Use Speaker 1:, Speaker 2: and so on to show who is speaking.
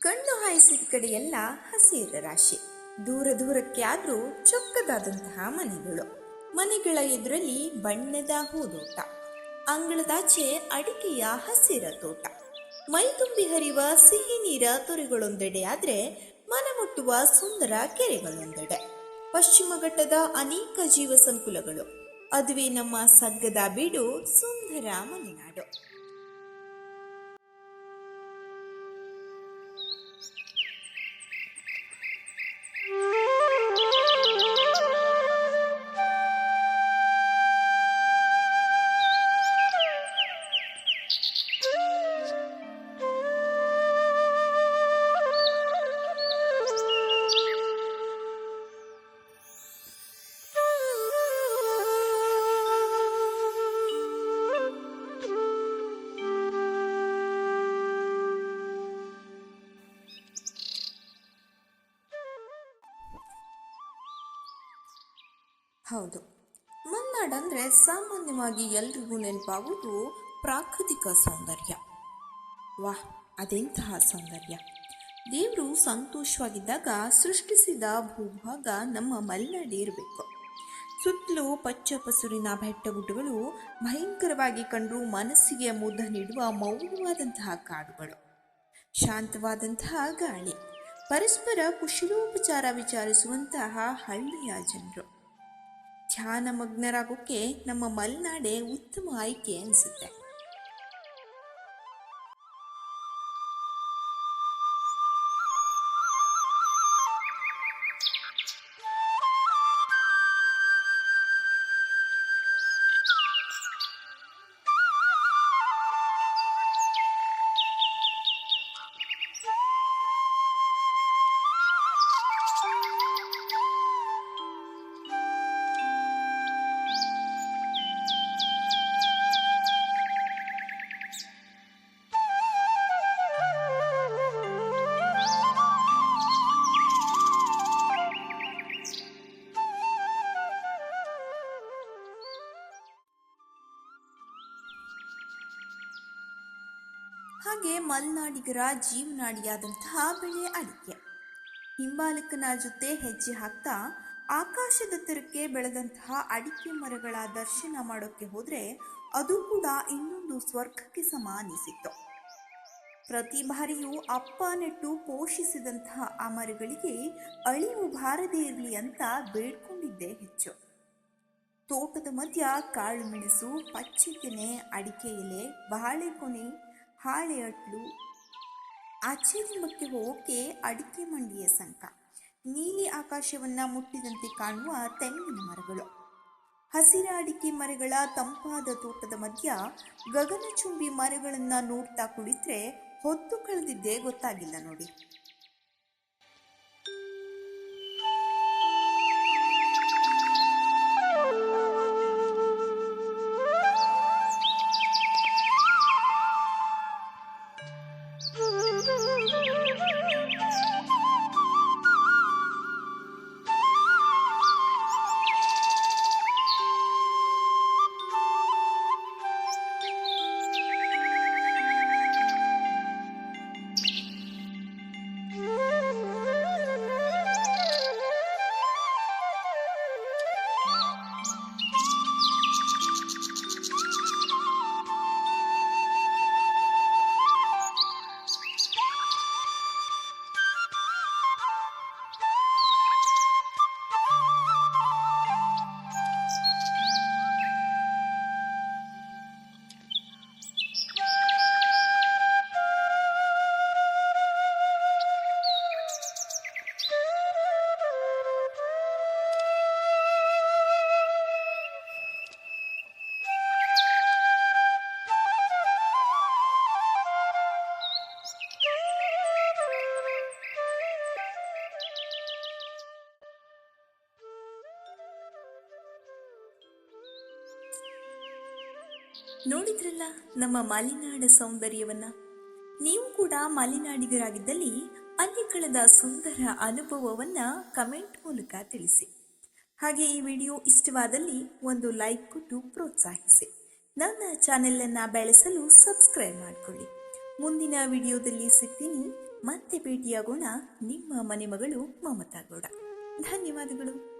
Speaker 1: ಕಣ್ಣು ಹಾಯಿಸಿದ ಕಡೆಯೆಲ್ಲ ಹಸಿರ ರಾಶಿ. ದೂರ ದೂರಕ್ಕೆ ಆದ್ರೂ ಚೊಕ್ಕದಾದಂತಹ ಮನೆಗಳು. ಮನೆಗಳ ಎದುರಲ್ಲಿ ಬಣ್ಣದ ಹೂದೋಟ, ಅಂಗಳದಾಚೆ ಅಡಿಕೆಯ ಹಸಿರ ತೋಟ. ಮೈ ತುಂಬಿ ಹರಿವ ಸಿಹಿ ನೀರ ತೊರೆಗಳೊಂದೆಡೆ ಆದ್ರೆ ಮನಮುಟ್ಟುವ ಸುಂದರ ಕೆರೆಗಳೊಂದೆಡೆ. ಪಶ್ಚಿಮ ಘಟ್ಟದ ಅನೇಕ ಜೀವ ಸಂಕುಲಗಳು. ಅದುವೇ ನಮ್ಮ ಸಗ್ಗದ ಬೀಡು, ಸುಂದರ ಮಲೆನಾಡು. ಹೌದು, ಮಲೆನಾಡಂದ್ರೆ ಸಾಮಾನ್ಯವಾಗಿ ಎಲ್ರಿಗೂ ನೆನಪಾಗುವುದು ಪ್ರಾಕೃತಿಕ ಸೌಂದರ್ಯ. ವಾಹ್, ಅದೆಂತಹ ಸೌಂದರ್ಯ! ದೇವರು ಸಂತೋಷವಾಗಿದ್ದಾಗ ಸೃಷ್ಟಿಸಿದ ಭೂಭಾಗ ನಮ್ಮ ಮಲೆನಾಡು ಇರಬೇಕು. ಸುತ್ತಲೂ ಪಚ್ಚ ಪಸುರಿನ ಬೆಟ್ಟಗುಡ್ಡಗಳು, ಭಯಂಕರವಾಗಿ ಕಂಡು ಮನಸ್ಸಿಗೆ ಮುದ ನೀಡುವ ಮೌನವಾದಂತಹ ಕಾಡುಗಳು, ಶಾಂತವಾದಂತಹ ಗಾಳಿ, ಪರಸ್ಪರ ಕುಶಲೋಪಚಾರ ವಿಚಾರಿಸುವಂತಹ ಹಳ್ಳಿಯ ಜನರು. ಧ್ಯಾನ ಮಗ್ನರಾಗೋಕ್ಕೆ ನಮ್ಮ ಮಲೆನಾಡೇ ಉತ್ತಮ ಆಯ್ಕೆ ಅನಿಸುತ್ತೆ. ಹಾಗೆ ಮಲೆನಾಡಿಗರ ಜೀವನಾಡಿಯಾದಂತಹ ಬೆಳೆ ಅಡಿಕೆ. ಹಿಂಬಾಲಕನ ಜೊತೆ ಹೆಜ್ಜೆ ಹಾಕ್ತಾ ಆಕಾಶದೆತ್ತರಕ್ಕೆ ಬೆಳೆದಂತಹ ಅಡಿಕೆ ಮರಗಳ ದರ್ಶನ ಮಾಡೋಕ್ಕೆ ಹೋದ್ರೆ ಅದು ಕೂಡ ಇನ್ನೊಂದು ಸ್ವರ್ಗಕ್ಕೆ ಸಮ ಅನಿಸಿತ್ತು. ಪ್ರತಿ ಬಾರಿಯೂ ಅಪ್ಪ ನೆಟ್ಟು ಪೋಷಿಸಿದಂತಹ ಆ ಮರಗಳಿಗೆ ಅಳಿವು ಬಾರದೇ ಇರಲಿ ಅಂತ ಬೇಡ್ಕೊಂಡಿದ್ದೇ ಹೆಚ್ಚು. ತೋಟದ ಮಧ್ಯ ಕಾಳು ಮೆಣಸು, ಪಚ್ಚೆ ತೆನೆ, ಅಡಿಕೆ ಎಲೆ, ಬಾಳೆಕೊನೆ, ಹಾಳೆ ಅಟ್ಲು, ಆಚೆ ದಿಂಬಕ್ಕೆ ಹೋಗೋಕೆ ಅಡಿಕೆ ಮಂಡಿಯ ಸಂಕ, ನೀಲಿ ಆಕಾಶವನ್ನ ಮುಟ್ಟಿದಂತೆ ಕಾಣುವ ತೆಂಗಿನ ಮರಗಳು, ಹಸಿರ ಅಡಿಕೆ ಮರಗಳ ತಂಪಾದ ತೋಟದ ಮಧ್ಯ ಗಗನಚುಂಬಿ ಮರಗಳನ್ನ ನೋಡ್ತಾ ಕುಳಿತರೆ ಹೊತ್ತು ಕಳೆದಿದ್ದೇ ಗೊತ್ತಾಗಿಲ್ಲ ನೋಡಿ. ನೋಡಿದ್ರಲ್ಲ ನಮ್ಮ ಮಲೆನಾಡ ಸೌಂದರ್ಯವನ್ನ. ನೀವು ಕೂಡ ಮಲೆನಾಡಿಗರಾಗಿದ್ದಲ್ಲಿ ಅಲ್ಲಿ ಕಳೆದ ಸುಂದರ ಅನುಭವವನ್ನ ಕಮೆಂಟ್ ಮೂಲಕ ತಿಳಿಸಿ. ಹಾಗೆ ಈ ವಿಡಿಯೋ ಇಷ್ಟವಾದಲ್ಲಿ ಒಂದು ಲೈಕ್ ಕೊಟ್ಟು ಪ್ರೋತ್ಸಾಹಿಸಿ. ನನ್ನ ಚಾನೆಲ್ ಅನ್ನ ಬೆಳೆಸಲು ಸಬ್ಸ್ಕ್ರೈಬ್ ಮಾಡಿಕೊಳ್ಳಿ. ಮುಂದಿನ ವಿಡಿಯೋದಲ್ಲಿ ಸಿಗ್ತೀನಿ. ಮತ್ತೆ ಭೇಟಿಯಾಗೋಣ. ನಿಮ್ಮ ಮನೆ ಮಗಳು ಮಮತಾ ಗೌಡ. ಧನ್ಯವಾದಗಳು.